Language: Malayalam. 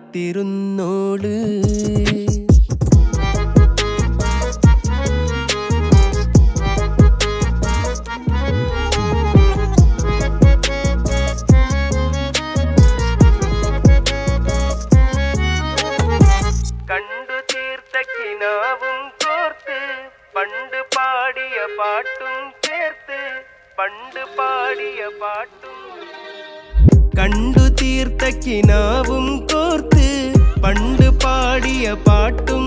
കാത്തിരുന്നോള്. കണ്ടു തീർത്ത കിനാവും കോർത്ത് പണ്ട് പാടിയ പാട്ടും ചേർത്ത് പണ്ട് പാടിയ പാട്ടും. കണ്ടു തീർത്ത കിനാവും കോർത്ത് പണ്ട് പാടിയ പാട്ടും